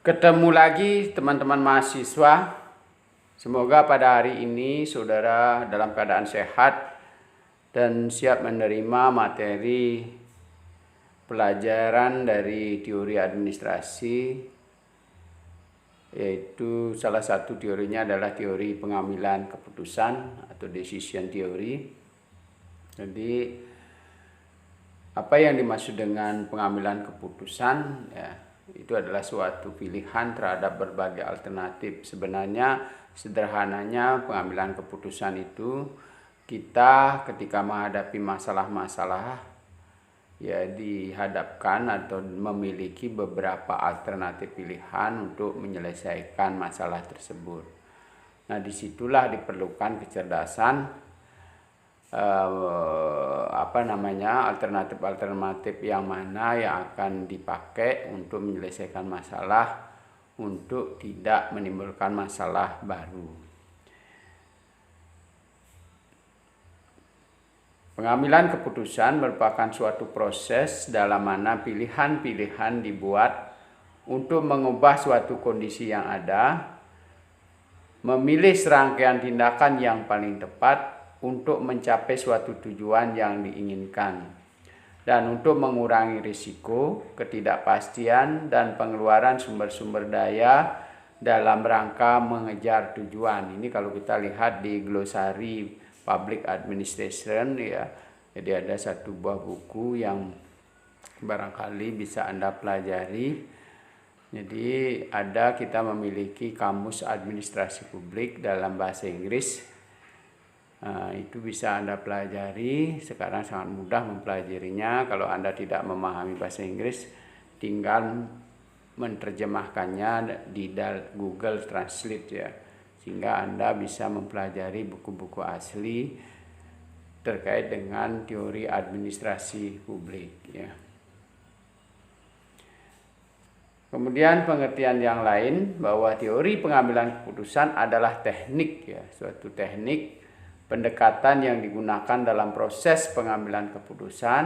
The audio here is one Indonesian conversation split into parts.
Ketemu lagi teman-teman mahasiswa. Semoga pada hari ini saudara dalam keadaan sehat dan siap menerima materi pelajaran dari teori administrasi, yaitu salah satu teorinya adalah teori pengambilan keputusan atau decision theory. Jadi apa yang dimaksud dengan pengambilan keputusan ya, itu adalah suatu pilihan terhadap berbagai alternatif. Sebenarnya sederhananya pengambilan keputusan itu kita ketika menghadapi masalah-masalah ya dihadapkan atau memiliki beberapa alternatif pilihan untuk menyelesaikan masalah tersebut. Nah, disitulah diperlukan kecerdasan alternatif yang mana yang akan dipakai untuk menyelesaikan masalah untuk tidak menimbulkan masalah baru. Pengambilan keputusan merupakan suatu proses dalam mana pilihan-pilihan dibuat untuk mengubah suatu kondisi yang ada, memilih serangkaian tindakan yang paling tepat untuk mencapai suatu tujuan yang diinginkan, dan untuk mengurangi risiko, ketidakpastian, dan pengeluaran sumber-sumber daya dalam rangka mengejar tujuan. Ini kalau kita lihat di glosari public administration ya, jadi ada satu buah buku yang barangkali bisa Anda pelajari. Jadi kita memiliki kamus administrasi publik dalam bahasa Inggris. Itu bisa Anda pelajari. Sekarang sangat mudah mempelajarinya. Kalau Anda tidak memahami bahasa Inggris, tinggal menerjemahkannya di Google Translate ya, sehingga Anda bisa mempelajari buku-buku asli terkait dengan teori administrasi publik ya. Kemudian pengertian yang lain bahwa teori pengambilan keputusan adalah teknik ya, suatu teknik pendekatan yang digunakan dalam proses pengambilan keputusan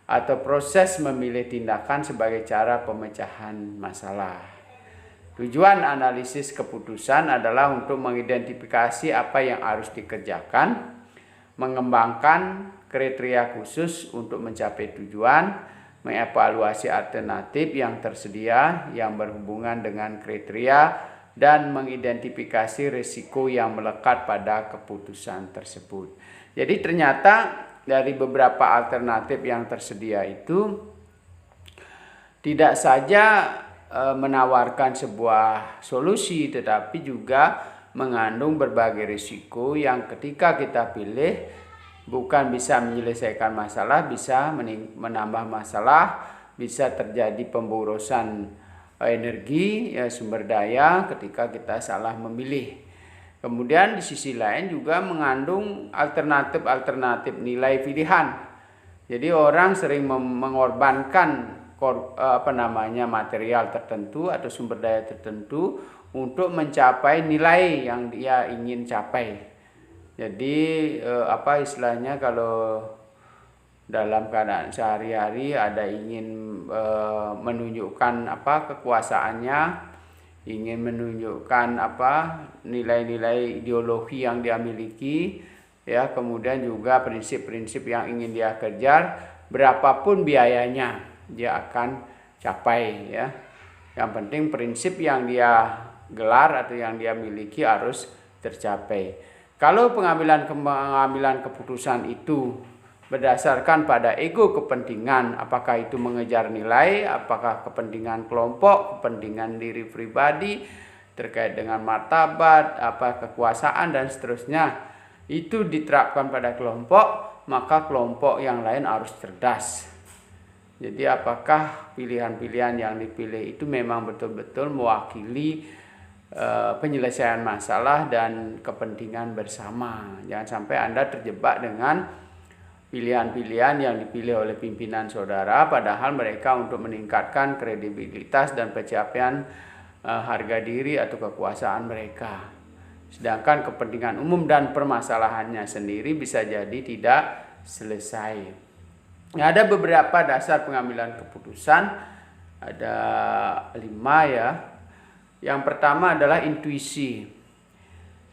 atau proses memilih tindakan sebagai cara pemecahan masalah. Tujuan analisis keputusan adalah untuk mengidentifikasi apa yang harus dikerjakan, mengembangkan kriteria khusus untuk mencapai tujuan, mengevaluasi alternatif yang tersedia yang berhubungan dengan kriteria, dan mengidentifikasi risiko yang melekat pada keputusan tersebut. Jadi ternyata dari beberapa alternatif yang tersedia itu tidak saja menawarkan sebuah solusi, tetapi juga mengandung berbagai risiko yang ketika kita pilih bukan bisa menyelesaikan masalah, bisa menambah masalah, bisa terjadi pemborosan energi ya, sumber daya ketika kita salah memilih. Kemudian di sisi lain juga mengandung alternatif nilai pilihan. Jadi orang sering mengorbankan material tertentu atau sumber daya tertentu untuk mencapai nilai yang dia ingin capai. Jadi istilahnya kalau dalam keadaan sehari-hari ada ingin menunjukkan kekuasaannya, ingin menunjukkan nilai-nilai ideologi yang dia miliki ya, kemudian juga prinsip-prinsip yang ingin dia kejar, berapapun biayanya dia akan capai ya. Yang penting prinsip yang dia gelar atau yang dia miliki harus tercapai. Kalau pengambilan keputusan itu berdasarkan pada ego kepentingan, apakah itu mengejar nilai, apakah kepentingan kelompok, kepentingan diri pribadi terkait dengan martabat, kekuasaan dan seterusnya, itu diterapkan pada kelompok, maka kelompok yang lain harus cerdas. Jadi apakah pilihan-pilihan yang dipilih itu memang betul-betul mewakili penyelesaian masalah dan kepentingan bersama. Jangan sampai Anda terjebak dengan pilihan-pilihan yang dipilih oleh pimpinan saudara, padahal mereka untuk meningkatkan kredibilitas dan pencapaian harga diri atau kekuasaan mereka. Sedangkan kepentingan umum dan permasalahannya sendiri bisa jadi tidak selesai. Ada beberapa dasar pengambilan keputusan, ada 5 ya. Yang pertama adalah intuisi.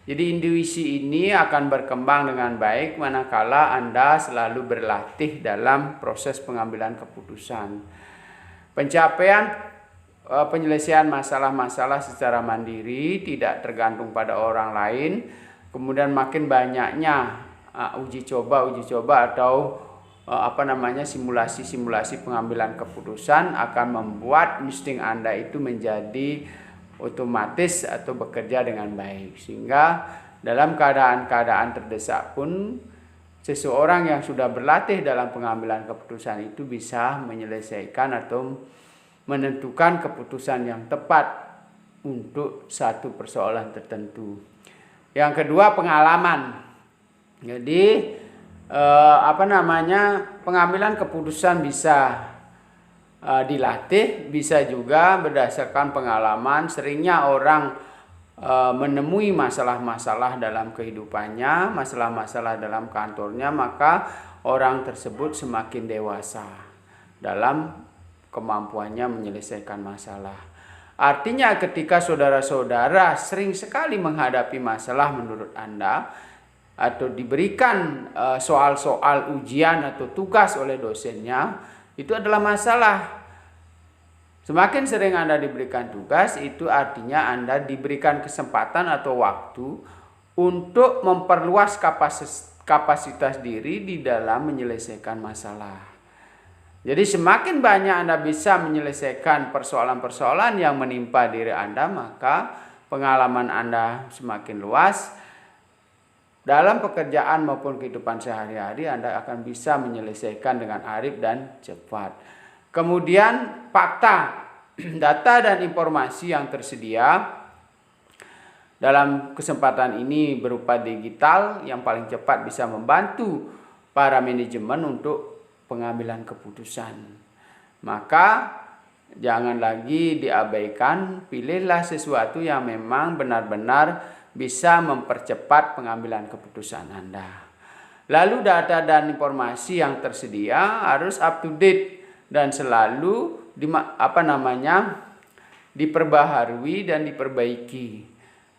Jadi intuisi ini akan berkembang dengan baik manakala Anda selalu berlatih dalam proses pengambilan keputusan. Pencapaian penyelesaian masalah-masalah secara mandiri, tidak tergantung pada orang lain. Kemudian makin banyaknya uji coba atau simulasi-simulasi pengambilan keputusan akan membuat insting Anda itu menjadi otomatis atau bekerja dengan baik, sehingga dalam keadaan-keadaan terdesak pun seseorang yang sudah berlatih dalam pengambilan keputusan itu bisa menyelesaikan atau menentukan keputusan yang tepat untuk satu persoalan tertentu. Yang kedua, pengalaman. Jadi pengambilan keputusan bisa dilatih, bisa juga berdasarkan pengalaman. Seringnya orang menemui masalah-masalah dalam kehidupannya, masalah-masalah dalam kantornya, maka orang tersebut semakin dewasa dalam kemampuannya menyelesaikan masalah. Artinya ketika saudara-saudara sering sekali menghadapi masalah menurut Anda, atau diberikan soal-soal ujian atau tugas oleh dosennya, itu adalah masalah. Semakin sering Anda diberikan tugas, itu artinya Anda diberikan kesempatan atau waktu untuk memperluas kapasitas diri di dalam menyelesaikan masalah. Jadi semakin banyak Anda bisa menyelesaikan persoalan-persoalan yang menimpa diri Anda, maka pengalaman Anda semakin luas. Dalam pekerjaan maupun kehidupan sehari-hari Anda akan bisa menyelesaikan dengan arif dan cepat. Kemudian fakta, data dan informasi yang tersedia dalam kesempatan ini berupa digital yang paling cepat bisa membantu para manajemen untuk pengambilan keputusan. Maka jangan lagi diabaikan, pilihlah sesuatu yang memang benar-benar bisa mempercepat pengambilan keputusan Anda. Lalu data dan informasi yang tersedia harus up to date dan selalu diperbaharui dan diperbaiki.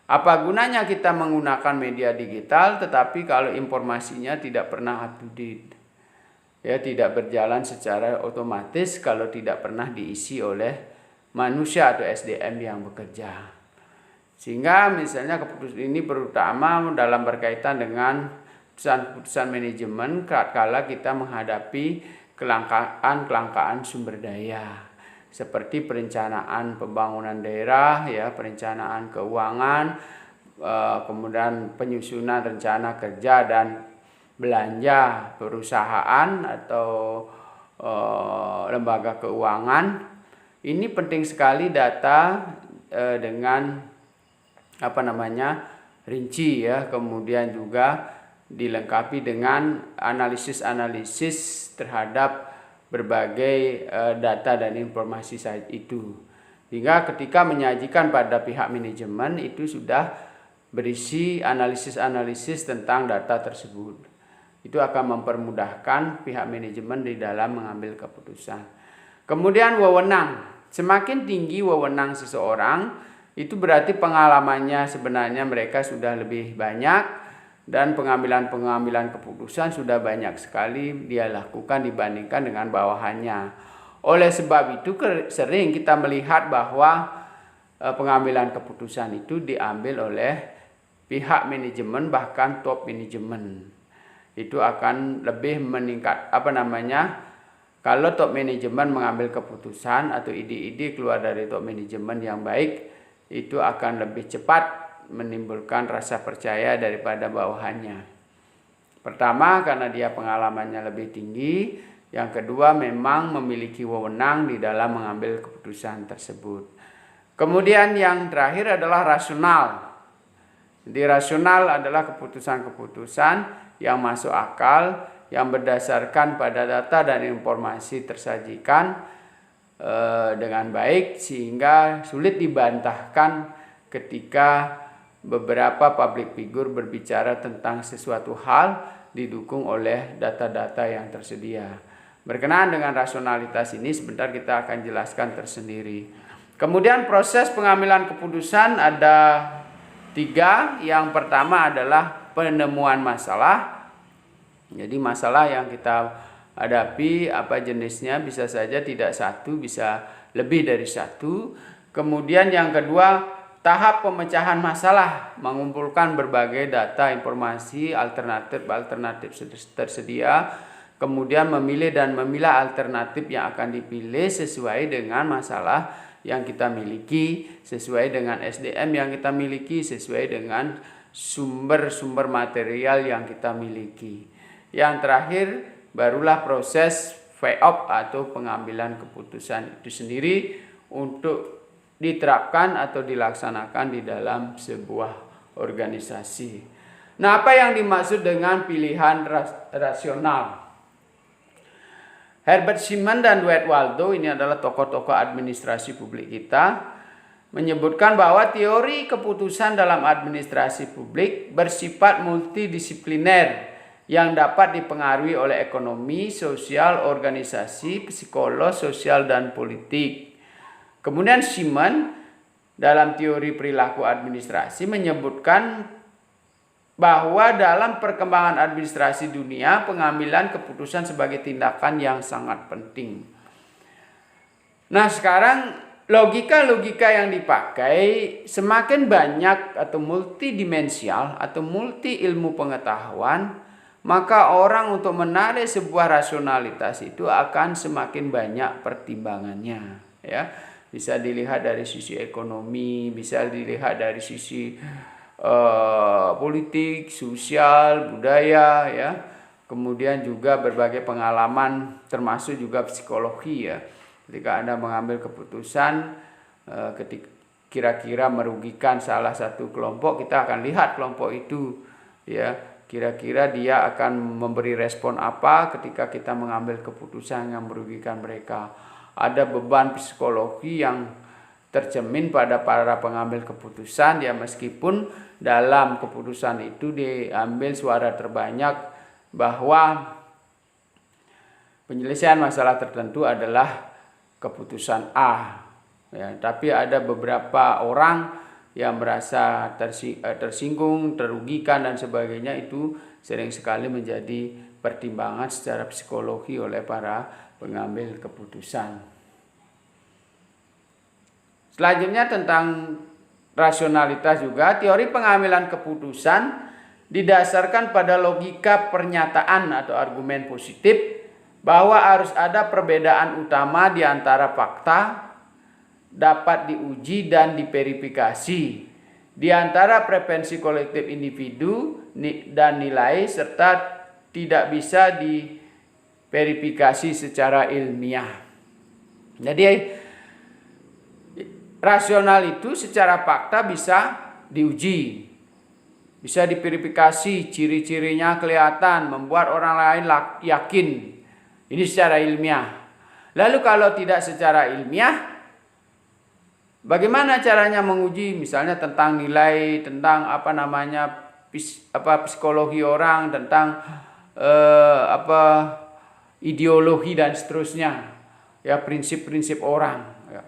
Apa gunanya kita menggunakan media digital tetapi kalau informasinya tidak pernah up to date? Ya, tidak berjalan secara otomatis kalau tidak pernah diisi oleh manusia atau SDM yang bekerja. Sehingga misalnya keputusan ini terutama dalam berkaitan dengan keputusan manajemen kala kita menghadapi kelangkaan sumber daya seperti perencanaan pembangunan daerah, ya, perencanaan keuangan, kemudian penyusunan rencana kerja dan belanja perusahaan atau lembaga keuangan. Ini penting sekali data dengan rinci, ya, kemudian juga dilengkapi dengan analisis terhadap berbagai data dan informasi saat itu. Hingga ketika menyajikan pada pihak manajemen itu sudah berisi analisis tentang data tersebut. Itu akan mempermudahkan pihak manajemen di dalam mengambil keputusan. Kemudian wewenang. Semakin tinggi wewenang seseorang, itu berarti pengalamannya sebenarnya mereka sudah lebih banyak dan pengambilan keputusan sudah banyak sekali dia lakukan dibandingkan dengan bawahannya. Oleh sebab itu sering kita melihat bahwa pengambilan keputusan itu diambil oleh pihak manajemen, bahkan top manajemen. Itu akan lebih meningkat kalau top manajemen mengambil keputusan atau ide-ide keluar dari top manajemen yang baik, itu akan lebih cepat menimbulkan rasa percaya daripada bawahannya. Pertama, karena dia pengalamannya lebih tinggi. Yang kedua, memang memiliki wewenang di dalam mengambil keputusan tersebut. Kemudian yang terakhir adalah rasional. Jadi rasional adalah keputusan-keputusan yang masuk akal, yang berdasarkan pada data dan informasi tersajikan dengan baik, sehingga sulit dibantahkan ketika beberapa public figure berbicara tentang sesuatu hal didukung oleh data-data yang tersedia. Berkenaan dengan rasionalitas ini sebentar kita akan jelaskan tersendiri. Kemudian proses pengambilan keputusan ada 3. Yang pertama adalah penemuan masalah. Jadi masalah yang kita hadapi apa jenisnya, bisa saja tidak satu, bisa lebih dari satu. Kemudian yang kedua, tahap pemecahan masalah, mengumpulkan berbagai data, informasi, alternatif tersedia. Kemudian memilih dan memilah alternatif yang akan dipilih sesuai dengan masalah yang kita miliki, sesuai dengan SDM yang kita miliki, sesuai dengan sumber-sumber material yang kita miliki. Yang terakhir, barulah proses FEOP atau pengambilan keputusan itu sendiri untuk diterapkan atau dilaksanakan di dalam sebuah organisasi. Nah, apa yang dimaksud dengan pilihan rasional? Herbert Simon dan Dwight Waldo, ini adalah tokoh-tokoh administrasi publik kita, menyebutkan bahwa teori keputusan dalam administrasi publik bersifat multidisipliner yang dapat dipengaruhi oleh ekonomi, sosial, organisasi, psikolog, sosial, dan politik. Kemudian Simon dalam teori perilaku administrasi menyebutkan bahwa dalam perkembangan administrasi dunia, pengambilan keputusan sebagai tindakan yang sangat penting. Nah, sekarang logika-logika yang dipakai semakin banyak atau multidimensial atau multi ilmu pengetahuan, maka orang untuk menarik sebuah rasionalitas itu akan semakin banyak pertimbangannya, ya. Bisa dilihat dari sisi ekonomi, bisa dilihat dari sisi politik, sosial, budaya, ya. Kemudian juga berbagai pengalaman, termasuk juga psikologi, ya. Ketika Anda mengambil keputusan ketika kira-kira merugikan salah satu kelompok, kita akan lihat kelompok itu, ya, kira-kira dia akan memberi respon apa ketika kita mengambil keputusan yang merugikan mereka. Ada beban psikologi yang tercermin pada para pengambil keputusan, ya, meskipun dalam keputusan itu diambil suara terbanyak bahwa penyelesaian masalah tertentu adalah keputusan A, ya, tapi ada beberapa orang yang merasa tersinggung, terugikan dan sebagainya, itu sering sekali menjadi pertimbangan secara psikologi oleh para pengambil keputusan. Selanjutnya tentang rasionalitas juga, teori pengambilan keputusan didasarkan pada logika pernyataan atau argumen positif bahwa harus ada perbedaan utama di antara fakta, dapat diuji dan diverifikasi, di antara preferensi kolektif individu dan nilai, serta tidak bisa diverifikasi secara ilmiah. Jadi rasional itu secara fakta bisa diuji, bisa diverifikasi, ciri-cirinya kelihatan, membuat orang lain yakin. Ini secara ilmiah. Lalu kalau tidak secara ilmiah, bagaimana caranya menguji? Misalnya tentang nilai, tentang psikologi orang, tentang ideologi dan seterusnya, ya, prinsip-prinsip orang. Ya.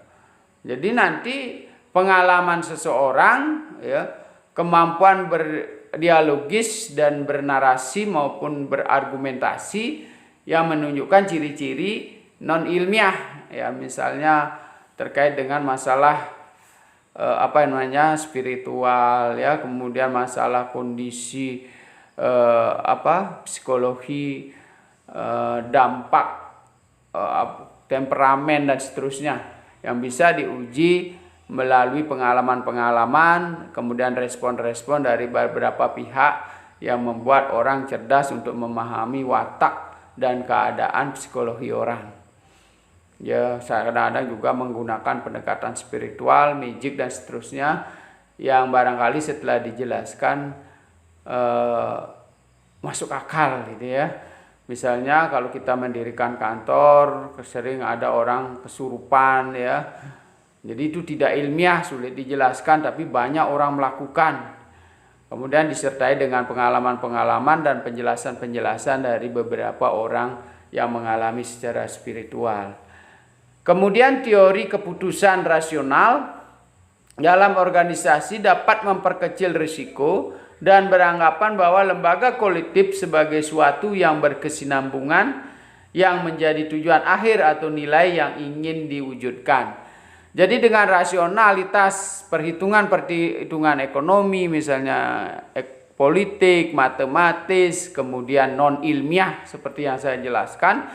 Jadi nanti pengalaman seseorang, ya, kemampuan berdialogis dan bernarasi maupun berargumentasi yang menunjukkan ciri-ciri non ilmiah, ya, misalnya terkait dengan masalah spiritual, ya, kemudian masalah kondisi psikologi, dampak temperamen dan seterusnya, yang bisa diuji melalui pengalaman-pengalaman, kemudian respon-respon dari beberapa pihak yang membuat orang cerdas untuk memahami watak dan keadaan psikologi orang. Ya, kadang-kadang juga menggunakan pendekatan spiritual, magic dan seterusnya, yang barangkali setelah dijelaskan masuk akal, gitu ya. Misalnya kalau kita mendirikan kantor, sering ada orang kesurupan, ya. Jadi itu tidak ilmiah, sulit dijelaskan, tapi banyak orang melakukan. Kemudian disertai dengan pengalaman-pengalaman dan penjelasan-penjelasan dari beberapa orang yang mengalami secara spiritual. Kemudian teori keputusan rasional dalam organisasi dapat memperkecil risiko dan beranggapan bahwa lembaga kolektif sebagai suatu yang berkesinambungan yang menjadi tujuan akhir atau nilai yang ingin diwujudkan. Jadi dengan rasionalitas perhitungan ekonomi, misalnya politik, matematis, kemudian non ilmiah seperti yang saya jelaskan,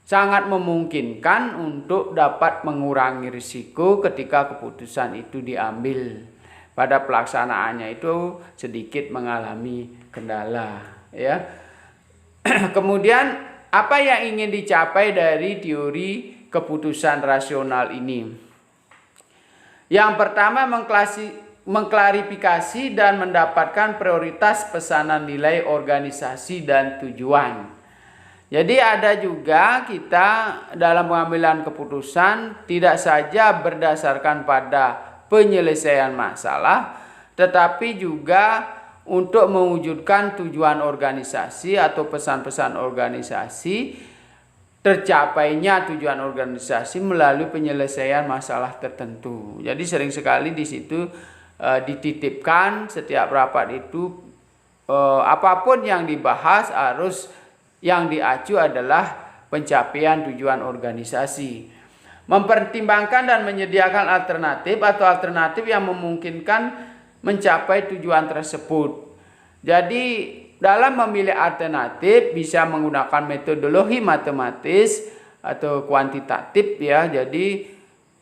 sangat memungkinkan untuk dapat mengurangi risiko ketika keputusan itu diambil. Pada pelaksanaannya itu sedikit mengalami kendala, ya. Kemudian apa yang ingin dicapai dari teori keputusan rasional ini? Yang pertama, mengklarifikasi dan mendapatkan prioritas pesanan nilai organisasi dan tujuan. Jadi ada juga kita dalam pengambilan keputusan tidak saja berdasarkan pada penyelesaian masalah, tetapi juga untuk mewujudkan tujuan organisasi atau pesan-pesan organisasi, tercapainya tujuan organisasi melalui penyelesaian masalah tertentu. Jadi sering sekali di situ dititipkan setiap rapat itu apapun yang dibahas harus yang diacu adalah pencapaian tujuan organisasi. Mempertimbangkan dan menyediakan alternatif atau alternatif yang memungkinkan mencapai tujuan tersebut. Jadi dalam memilih alternatif bisa menggunakan metodologi matematis atau kuantitatif, ya. Jadi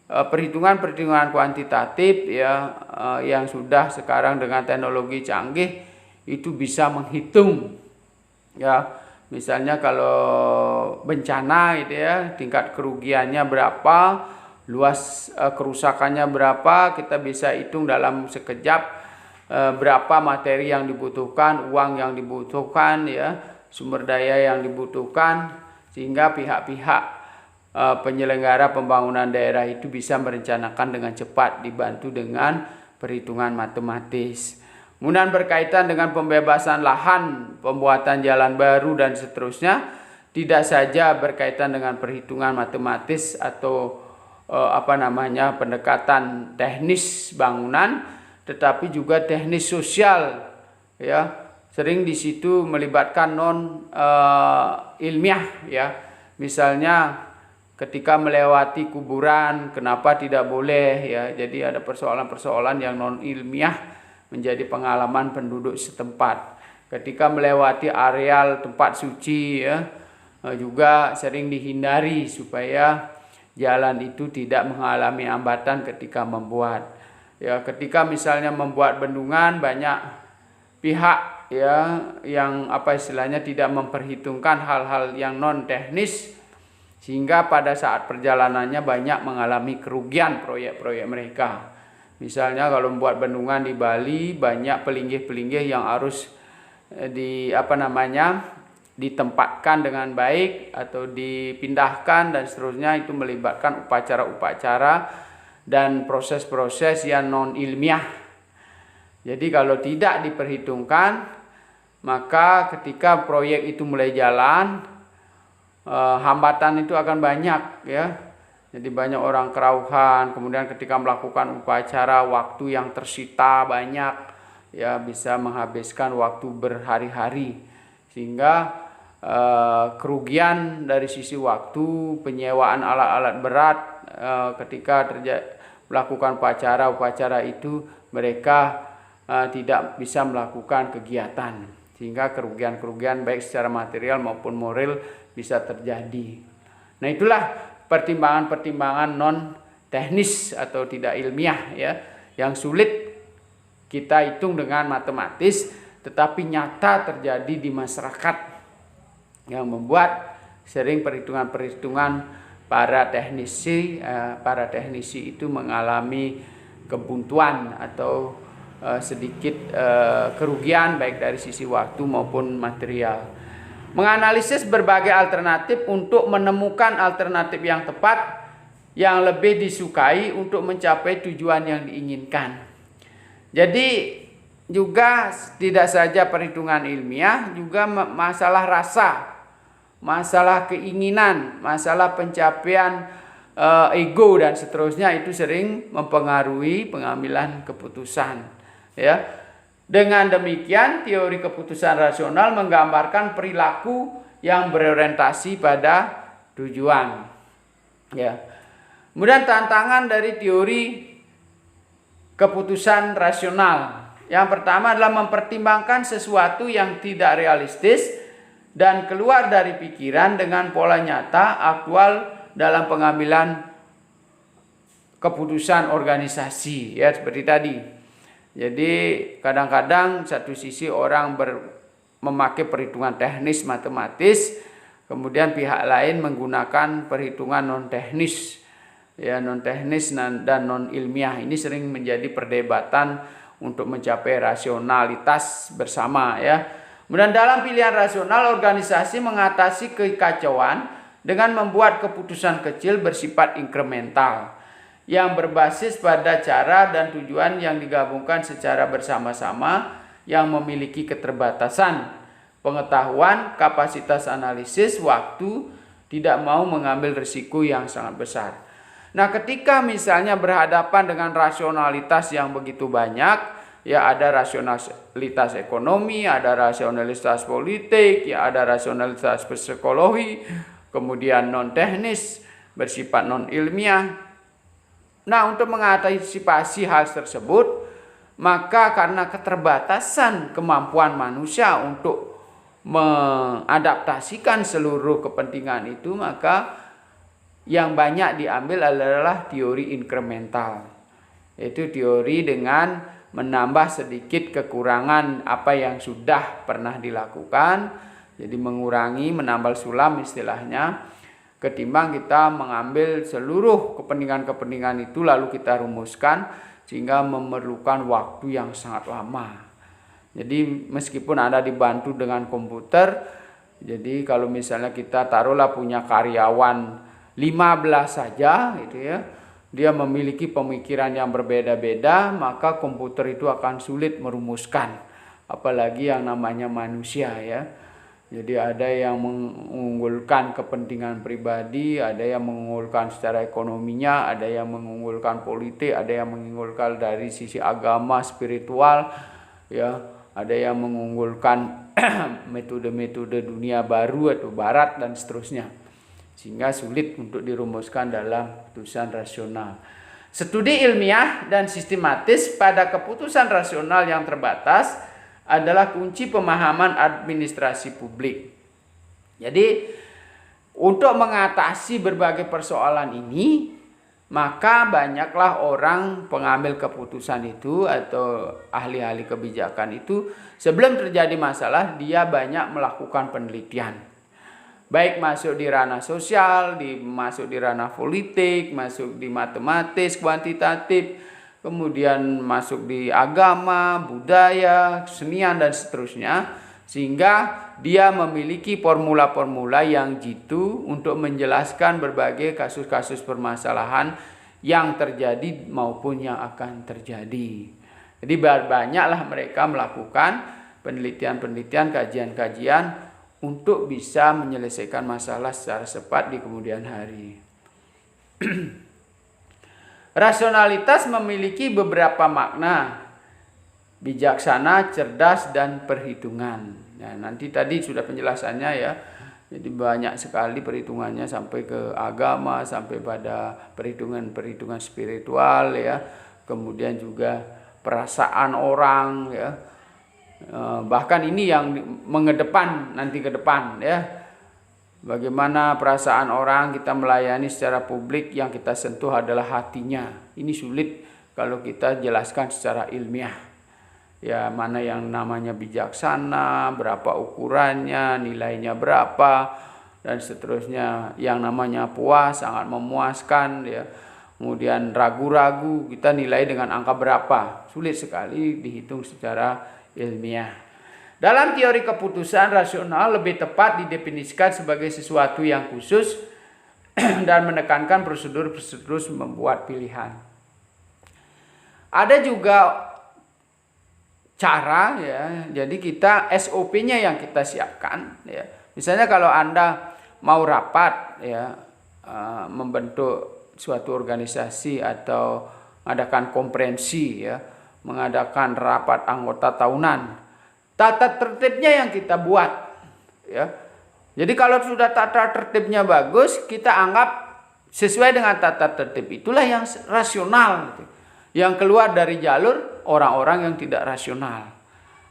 perhitungan kuantitatif, ya, yang sudah sekarang dengan teknologi canggih itu bisa menghitung, ya. Misalnya kalau bencana gitu, ya, tingkat kerugiannya berapa, luas kerusakannya berapa, kita bisa hitung dalam sekejap berapa materi yang dibutuhkan, uang yang dibutuhkan, ya, sumber daya yang dibutuhkan, sehingga pihak-pihak penyelenggara pembangunan daerah itu bisa merencanakan dengan cepat dibantu dengan perhitungan matematis. Kemudian berkaitan dengan pembebasan lahan, pembuatan jalan baru dan seterusnya, tidak saja berkaitan dengan perhitungan matematis atau pendekatan teknis bangunan, tetapi juga teknis sosial, ya. Sering di situ melibatkan non ilmiah, ya. Misalnya ketika melewati kuburan, kenapa tidak boleh, ya. Jadi ada persoalan-persoalan yang non ilmiah menjadi pengalaman penduduk setempat. Ketika melewati areal tempat suci, ya, juga sering dihindari supaya jalan itu tidak mengalami hambatan ketika membuat. Ya, ketika misalnya membuat bendungan, banyak pihak, ya, yang tidak memperhitungkan hal-hal yang non teknis, sehingga pada saat perjalanannya banyak mengalami kerugian proyek-proyek mereka. Misalnya kalau membuat bendungan di Bali, banyak pelinggih-pelinggih yang harus ditempatkan dengan baik atau dipindahkan dan seterusnya, itu melibatkan upacara-upacara dan proses-proses yang non ilmiah. Jadi kalau tidak diperhitungkan, maka ketika proyek itu mulai jalan, hambatan itu akan banyak, ya. Jadi banyak orang kerauhan, kemudian ketika melakukan upacara waktu yang tersita banyak, ya, bisa menghabiskan waktu berhari-hari, sehingga kerugian dari sisi waktu, penyewaan alat-alat berat ketika melakukan upacara itu mereka tidak bisa melakukan kegiatan, sehingga kerugian-kerugian baik secara material maupun moral bisa terjadi. Nah, itulah pertimbangan-pertimbangan non teknis atau tidak ilmiah, ya, yang sulit kita hitung dengan matematis, tetapi nyata terjadi di masyarakat, yang membuat sering perhitungan-perhitungan para teknisi itu mengalami kebuntuan atau sedikit kerugian baik dari sisi waktu maupun material. Menganalisis berbagai alternatif untuk menemukan alternatif yang tepat yang lebih disukai untuk mencapai tujuan yang diinginkan. Jadi juga tidak saja perhitungan ilmiah, juga masalah rasa, masalah keinginan, masalah pencapaian ego dan seterusnya itu sering mempengaruhi pengambilan keputusan, ya. Dengan demikian teori keputusan rasional menggambarkan perilaku yang berorientasi pada tujuan, ya. Kemudian tantangan dari teori keputusan rasional. Yang pertama adalah mempertimbangkan sesuatu yang tidak realistis dan keluar dari pikiran dengan pola nyata aktual dalam pengambilan keputusan organisasi, ya, seperti tadi. Jadi kadang-kadang satu sisi orang memakai perhitungan teknis matematis, kemudian pihak lain menggunakan perhitungan non teknis, ya, non teknis dan non ilmiah. Ini sering menjadi perdebatan untuk mencapai rasionalitas bersama, ya. Kemudian dalam pilihan rasional, organisasi mengatasi kekacauan dengan membuat keputusan kecil bersifat inkremental yang berbasis pada cara dan tujuan yang digabungkan secara bersama-sama, yang memiliki keterbatasan pengetahuan, kapasitas analisis, waktu, tidak mau mengambil risiko yang sangat besar. Nah, ketika misalnya berhadapan dengan rasionalitas yang begitu banyak, ya, ada rasionalitas ekonomi, ada rasionalitas politik, ya, ada rasionalitas psikologi, kemudian non teknis bersifat non ilmiah. Nah, untuk mengantisipasi hal tersebut, maka karena keterbatasan kemampuan manusia untuk mengadaptasikan seluruh kepentingan itu, maka yang banyak diambil adalah teori inkremental, yaitu teori dengan menambah sedikit kekurangan apa yang sudah pernah dilakukan. Jadi mengurangi, menambal sulam istilahnya, ketimbang kita mengambil seluruh kepentingan-kepentingan itu lalu kita rumuskan, sehingga memerlukan waktu yang sangat lama. Jadi meskipun Anda dibantu dengan komputer, jadi kalau misalnya kita taruhlah punya karyawan 15 saja gitu, ya, dia memiliki pemikiran yang berbeda-beda, maka komputer itu akan sulit merumuskan, apalagi yang namanya manusia, ya. Jadi ada yang mengunggulkan kepentingan pribadi, ada yang mengunggulkan secara ekonominya, ada yang mengunggulkan politik, ada yang mengunggulkan dari sisi agama, spiritual, ya, ada yang mengunggulkan metode-metode dunia baru atau barat dan seterusnya. Sehingga sulit untuk dirumuskan dalam keputusan rasional. Studi ilmiah dan sistematis pada keputusan rasional yang terbatas adalah kunci pemahaman administrasi publik. Jadi untuk mengatasi berbagai persoalan ini, maka banyaklah orang pengambil keputusan itu atau ahli-ahli kebijakan itu, sebelum terjadi masalah dia banyak melakukan penelitian. Baik masuk di ranah sosial, masuk di ranah politik, masuk di matematis, kuantitatif, kemudian masuk di agama, budaya, kesenian dan seterusnya, sehingga dia memiliki formula-formula yang jitu untuk menjelaskan berbagai kasus-kasus permasalahan yang terjadi maupun yang akan terjadi. Jadi banyaklah mereka melakukan penelitian-penelitian, kajian-kajian untuk bisa menyelesaikan masalah secara cepat di kemudian hari. Rasionalitas memiliki beberapa makna: bijaksana, cerdas, dan perhitungan. Nah, nanti tadi sudah penjelasannya, ya. Jadi banyak sekali perhitungannya sampai ke agama, sampai pada perhitungan-perhitungan spiritual, ya. Kemudian juga perasaan orang, ya. Bahkan ini yang mengedepan nanti ke depan, ya. Bagaimana perasaan orang kita melayani secara publik, yang kita sentuh adalah hatinya. Ini sulit kalau kita jelaskan secara ilmiah. Ya, mana yang namanya bijaksana, berapa ukurannya, nilainya berapa, dan seterusnya. Yang namanya puas, sangat memuaskan, ya. Kemudian ragu-ragu, kita nilai dengan angka berapa. Sulit sekali dihitung secara ilmiah. Dalam teori keputusan rasional lebih tepat didefinisikan sebagai sesuatu yang khusus dan menekankan prosedur-prosedur membuat pilihan. Ada juga cara, ya. Jadi kita SOP-nya yang kita siapkan, ya. Misalnya kalau Anda mau rapat, ya, membentuk suatu organisasi atau mengadakan konferensi, ya, mengadakan rapat anggota tahunan, tata tertibnya yang kita buat, ya. Jadi kalau sudah tata tertibnya bagus, kita anggap sesuai dengan tata tertib itulah yang rasional, gitu. Yang keluar dari jalur orang-orang yang tidak rasional.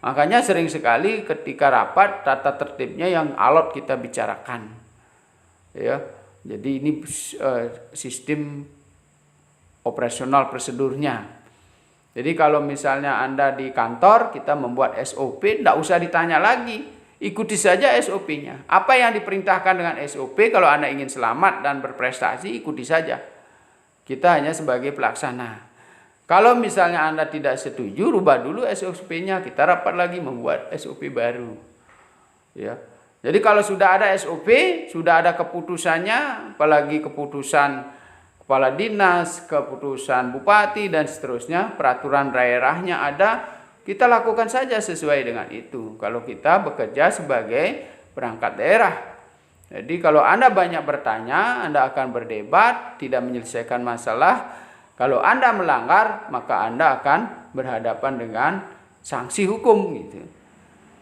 Makanya sering sekali ketika rapat tata tertibnya yang alot kita bicarakan, ya. Jadi ini sistem operasional prosedurnya. Jadi kalau misalnya Anda di kantor, kita membuat SOP, tidak usah ditanya lagi, ikuti saja SOP-nya. Apa yang diperintahkan dengan SOP, kalau Anda ingin selamat dan berprestasi, ikuti saja. Kita hanya sebagai pelaksana. Kalau misalnya Anda tidak setuju, rubah dulu SOP-nya, kita rapat lagi membuat SOP baru. Ya. Jadi kalau sudah ada SOP, sudah ada keputusannya, apalagi keputusan kepala dinas, keputusan bupati dan seterusnya, peraturan daerahnya ada, kita lakukan saja sesuai dengan itu. Kalau kita bekerja sebagai perangkat daerah. Jadi kalau Anda banyak bertanya, Anda akan berdebat, tidak menyelesaikan masalah. Kalau Anda melanggar, maka Anda akan berhadapan dengan sanksi hukum, gitu.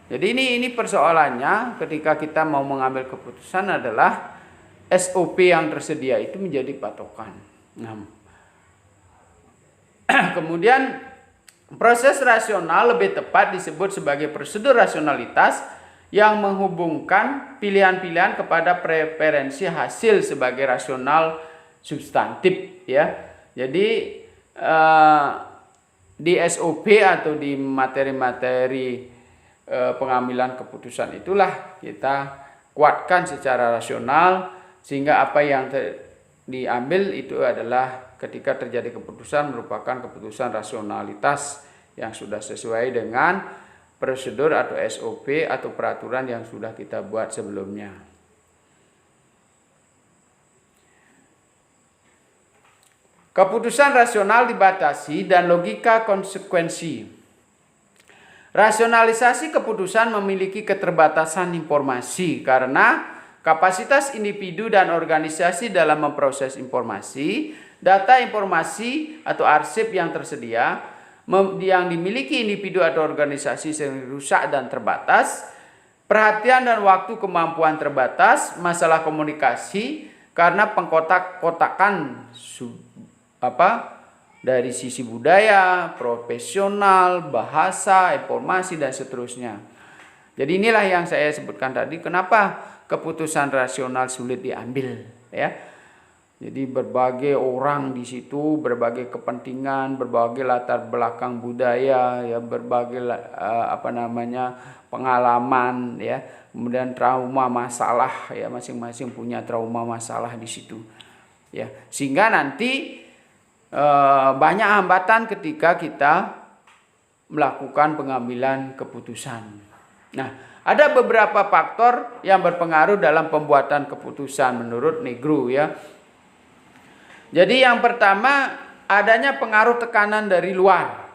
Jadi ini persoalannya ketika kita mau mengambil keputusan adalah SOP yang tersedia itu menjadi patokan. Nah, kemudian proses rasional lebih tepat disebut sebagai prosedur rasionalitas yang menghubungkan pilihan-pilihan kepada preferensi hasil sebagai rasional substantif, ya. Jadi di SOP atau di materi-materi pengambilan keputusan itulah kita kuatkan secara rasional sehingga apa yang diambil itu adalah ketika terjadi keputusan merupakan keputusan rasionalitas yang sudah sesuai dengan prosedur atau SOP atau peraturan yang sudah kita buat sebelumnya. Keputusan rasional dibatasi dan logika konsekuensi. Rasionalisasi keputusan memiliki keterbatasan informasi karena kapasitas individu dan organisasi dalam memproses informasi, data informasi atau arsip yang tersedia yang dimiliki individu atau organisasi sering rusak dan terbatas, perhatian dan waktu kemampuan terbatas, masalah komunikasi karena pengkotak-kotakan dari sisi budaya, profesional, bahasa, informasi dan seterusnya. Jadi inilah yang saya sebutkan tadi kenapa keputusan rasional sulit diambil, ya. Jadi berbagai orang di situ, berbagai kepentingan, berbagai latar belakang budaya, ya, berbagai pengalaman, ya. Kemudian trauma masalah, ya, masing-masing punya trauma masalah di situ. Ya, sehingga nanti banyak hambatan ketika kita melakukan pengambilan keputusan. Nah, ada beberapa faktor yang berpengaruh dalam pembuatan keputusan menurut Negru, ya. Jadi yang pertama adanya pengaruh tekanan dari luar.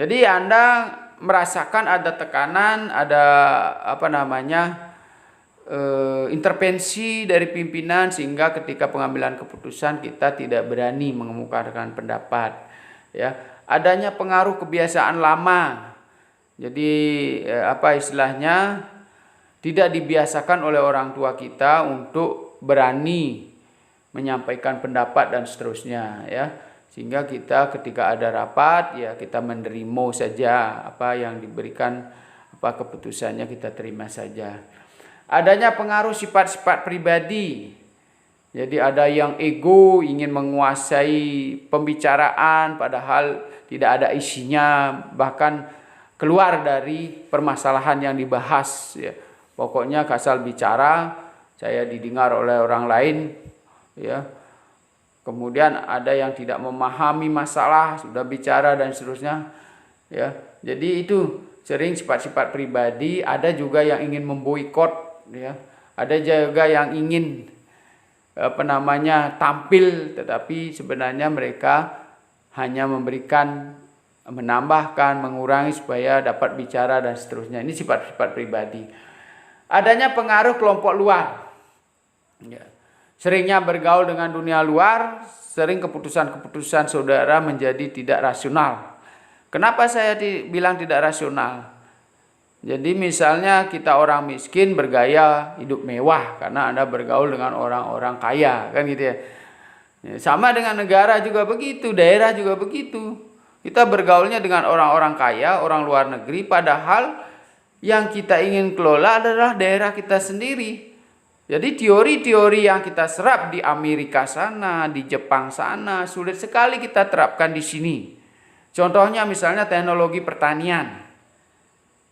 Jadi Anda merasakan ada tekanan, ada intervensi dari pimpinan sehingga ketika pengambilan keputusan kita tidak berani mengemukakan pendapat, ya. Adanya pengaruh kebiasaan lama. Jadi tidak dibiasakan oleh orang tua kita untuk berani menyampaikan pendapat dan seterusnya, ya. Sehingga kita ketika ada rapat, ya, kita menerima saja apa yang diberikan, keputusannya kita terima saja. Adanya pengaruh sifat-sifat pribadi. Jadi ada yang ego, ingin menguasai pembicaraan padahal tidak ada isinya, bahkan keluar dari permasalahan yang dibahas, ya. Pokoknya asal bicara, saya didengar oleh orang lain, ya. Kemudian ada yang tidak memahami masalah, sudah bicara dan seterusnya, ya. Jadi itu sering sifat-sifat pribadi. Ada juga yang ingin memboikot, ya. Ada juga yang ingin tampil, tetapi sebenarnya mereka hanya menambahkan, mengurangi supaya dapat bicara dan seterusnya. Ini sifat-sifat pribadi. Adanya pengaruh kelompok luar, ya. seringnya bergaul dengan dunia luar, sering keputusan-keputusan saudara menjadi tidak rasional. Kenapa saya bilang tidak rasional? Jadi misalnya kita orang miskin bergaya hidup mewah karena Anda bergaul dengan orang-orang kaya, kan gitu ya. Sama dengan negara juga begitu, daerah juga begitu. Kita bergaulnya dengan orang-orang kaya, orang luar negeri, padahal yang kita ingin kelola adalah daerah kita sendiri. Jadi teori-teori yang kita serap di Amerika sana, di Jepang sana, sulit sekali kita terapkan di sini. Contohnya misalnya teknologi pertanian.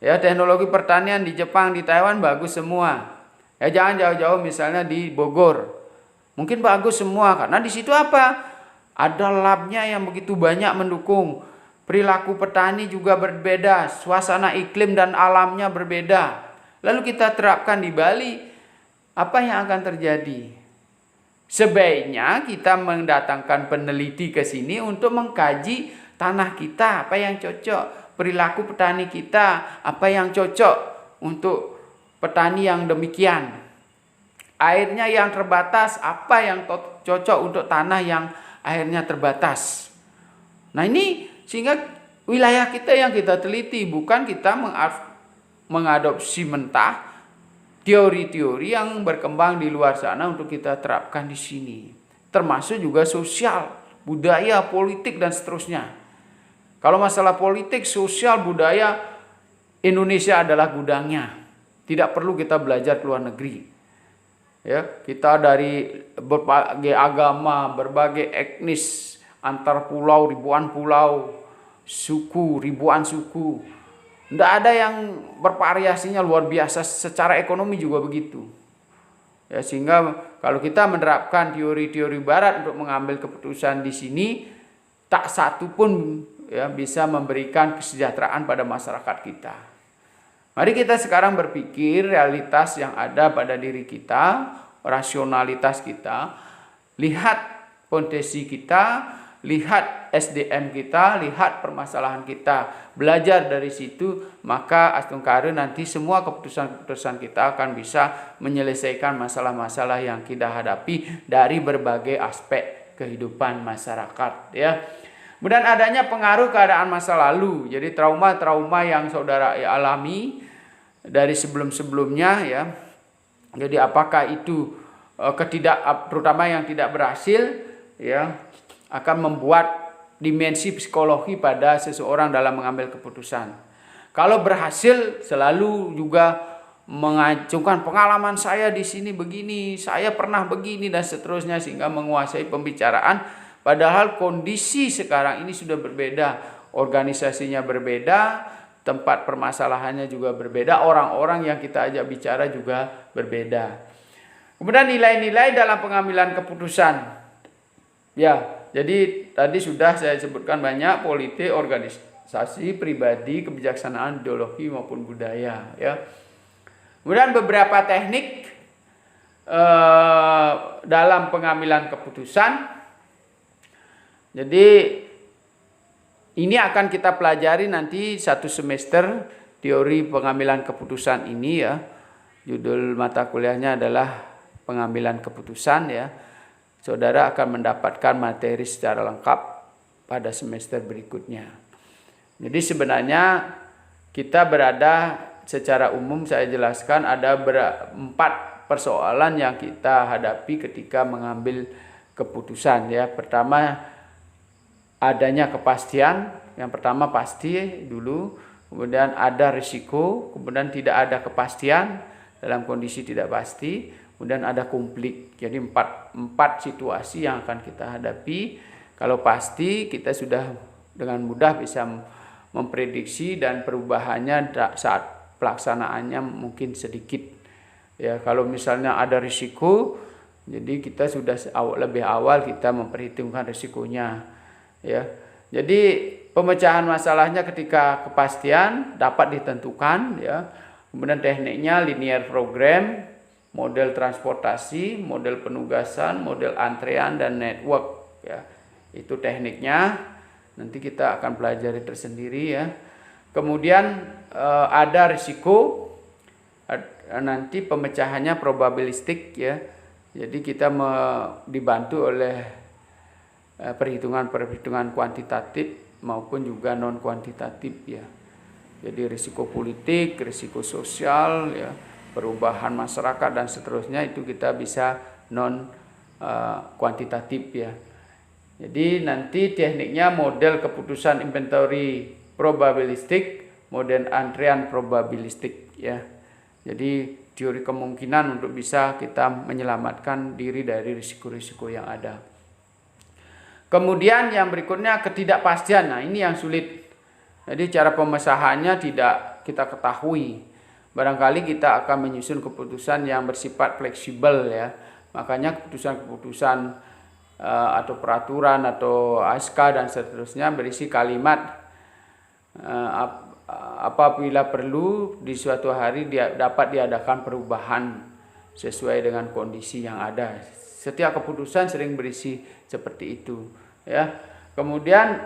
Ya, teknologi pertanian di Jepang, di Taiwan bagus semua. Ya, jangan jauh-jauh misalnya di Bogor. Mungkin bagus semua karena di situ apa? Ada labnya yang begitu banyak mendukung. Perilaku petani juga berbeda, suasana iklim dan alamnya berbeda. Lalu kita terapkan di Bali, apa yang akan terjadi? Sebaiknya kita mendatangkan peneliti ke sini untuk mengkaji tanah kita, apa yang cocok. Perilaku petani kita, apa yang cocok untuk petani yang demikian. Airnya yang terbatas, apa yang cocok untuk tanah yang airnya terbatas. Nah ini sehingga wilayah kita yang kita teliti, bukan kita mengadopsi mentah teori-teori yang berkembang di luar sana untuk kita terapkan di sini. Termasuk juga sosial, budaya, politik dan seterusnya. Kalau masalah politik, sosial, budaya, Indonesia adalah gudangnya. Tidak perlu kita belajar ke luar negeri. Ya, kita dari berbagai agama, berbagai etnis, antar pulau, ribuan pulau, suku, ribuan suku. Tidak ada yang bervariasinya luar biasa, secara ekonomi juga begitu. Ya, sehingga kalau kita menerapkan teori-teori barat untuk mengambil keputusan di sini, tak satu pun ya bisa memberikan kesejahteraan pada masyarakat kita. Mari kita sekarang berpikir realitas yang ada pada diri kita, rasionalitas kita, lihat potensi kita, lihat SDM kita, lihat permasalahan kita, belajar dari situ, maka astungkare nanti semua keputusan-keputusan kita akan bisa menyelesaikan masalah-masalah yang kita hadapi dari berbagai aspek kehidupan masyarakat, ya. Kemudian adanya pengaruh keadaan masa lalu. Jadi trauma-trauma yang saudara alami dari sebelum-sebelumnya, ya. Jadi apakah itu terutama yang tidak berhasil, ya, akan membuat dimensi psikologi pada seseorang dalam mengambil keputusan. Kalau berhasil selalu juga mengacungkan pengalaman saya di sini begini, saya pernah begini dan seterusnya, sehingga menguasai pembicaraan. Padahal kondisi sekarang ini sudah berbeda, organisasinya berbeda, tempat permasalahannya juga berbeda, orang-orang yang kita ajak bicara juga berbeda. Kemudian nilai-nilai dalam pengambilan keputusan. Ya, jadi tadi sudah saya sebutkan banyak: politik, organisasi, pribadi, kebijaksanaan, ideologi maupun budaya, ya. Kemudian beberapa teknik dalam pengambilan keputusan. Jadi ini akan kita pelajari nanti satu semester teori pengambilan keputusan ini, ya. Judul mata kuliahnya adalah pengambilan keputusan, ya. Saudara akan mendapatkan materi secara lengkap pada semester berikutnya. Jadi sebenarnya kita berada secara umum, saya jelaskan ada 4 persoalan yang kita hadapi ketika mengambil keputusan, ya. Pertama, adanya kepastian. Yang pertama pasti dulu, kemudian ada risiko, kemudian tidak ada kepastian dalam kondisi tidak pasti, kemudian ada konflik. Jadi empat situasi yang akan kita hadapi. Kalau pasti, kita sudah dengan mudah bisa memprediksi dan perubahannya saat pelaksanaannya mungkin sedikit. Ya, kalau misalnya ada risiko, jadi kita sudah lebih awal kita memperhitungkan risikonya. Ya, jadi pemecahan masalahnya ketika kepastian dapat ditentukan, ya. Kemudian tekniknya linear program, model transportasi, model penugasan, model antrean dan network, ya. Itu tekniknya. Nanti kita akan pelajari tersendiri, ya. Kemudian ada risiko, nanti pemecahannya probabilistik, ya. Jadi kita dibantu oleh perhitungan-perhitungan kuantitatif maupun juga non kuantitatif ya. Jadi risiko politik, risiko sosial ya, perubahan masyarakat dan seterusnya itu kita bisa non kuantitatif ya. Jadi nanti tekniknya model keputusan inventory probabilistik, model antrean probabilistik ya. Jadi teori kemungkinan untuk bisa kita menyelamatkan diri dari risiko-risiko yang ada. Kemudian yang berikutnya ketidakpastian. Nah, ini yang sulit. Jadi cara pemecahannya tidak kita ketahui. Barangkali kita akan menyusun keputusan yang bersifat fleksibel ya. Makanya keputusan-keputusan atau peraturan atau SK dan seterusnya berisi kalimat apabila perlu di suatu hari dapat diadakan perubahan sesuai dengan kondisi yang ada. Setiap keputusan sering berisi seperti itu ya. Kemudian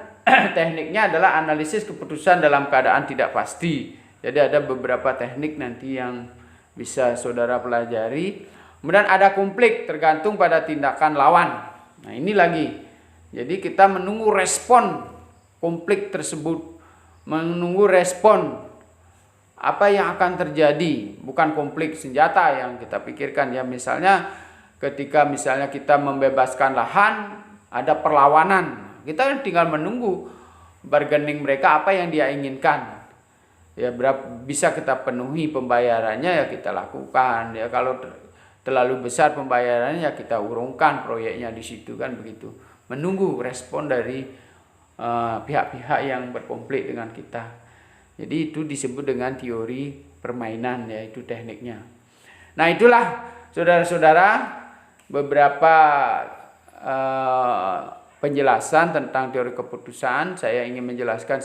tekniknya adalah analisis keputusan dalam keadaan tidak pasti. Jadi ada beberapa teknik nanti yang bisa saudara pelajari. Kemudian ada konflik tergantung pada tindakan lawan. Nah, ini lagi. Jadi kita menunggu respon konflik tersebut, menunggu respon apa yang akan terjadi, bukan konflik senjata yang kita pikirkan ya. Misalnya ketika kita membebaskan lahan, ada perlawanan, kita tinggal menunggu bargaining mereka apa yang dia inginkan. Ya, bisa kita penuhi pembayarannya ya kita lakukan. Ya, kalau terlalu besar pembayarannya ya kita urungkan proyeknya di situ kan begitu. Menunggu respon dari pihak-pihak yang berkonflik dengan kita. Jadi itu disebut dengan teori permainan ya, itu tekniknya. Nah, itulah saudara-saudara beberapa penjelasan tentang teori keputusan. Saya ingin menjelaskan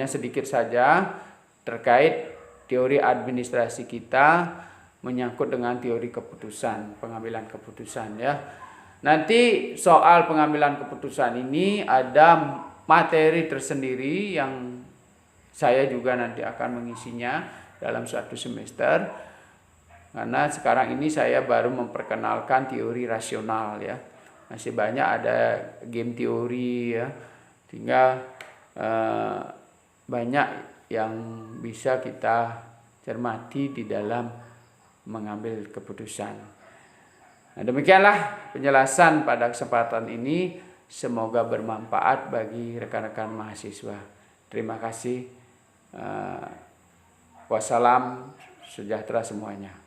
sedikit saja terkait teori administrasi kita menyangkut dengan teori keputusan, pengambilan keputusan ya. Nanti soal pengambilan keputusan ini ada materi tersendiri yang saya juga nanti akan mengisinya dalam suatu semester. Karena sekarang ini saya baru memperkenalkan teori rasional ya. Masih banyak ada game teori ya. Tinggal banyak yang bisa kita cermati di dalam mengambil keputusan. Nah, demikianlah penjelasan pada kesempatan ini. Semoga bermanfaat bagi rekan-rekan mahasiswa. Terima kasih. Wassalam, sejahtera semuanya.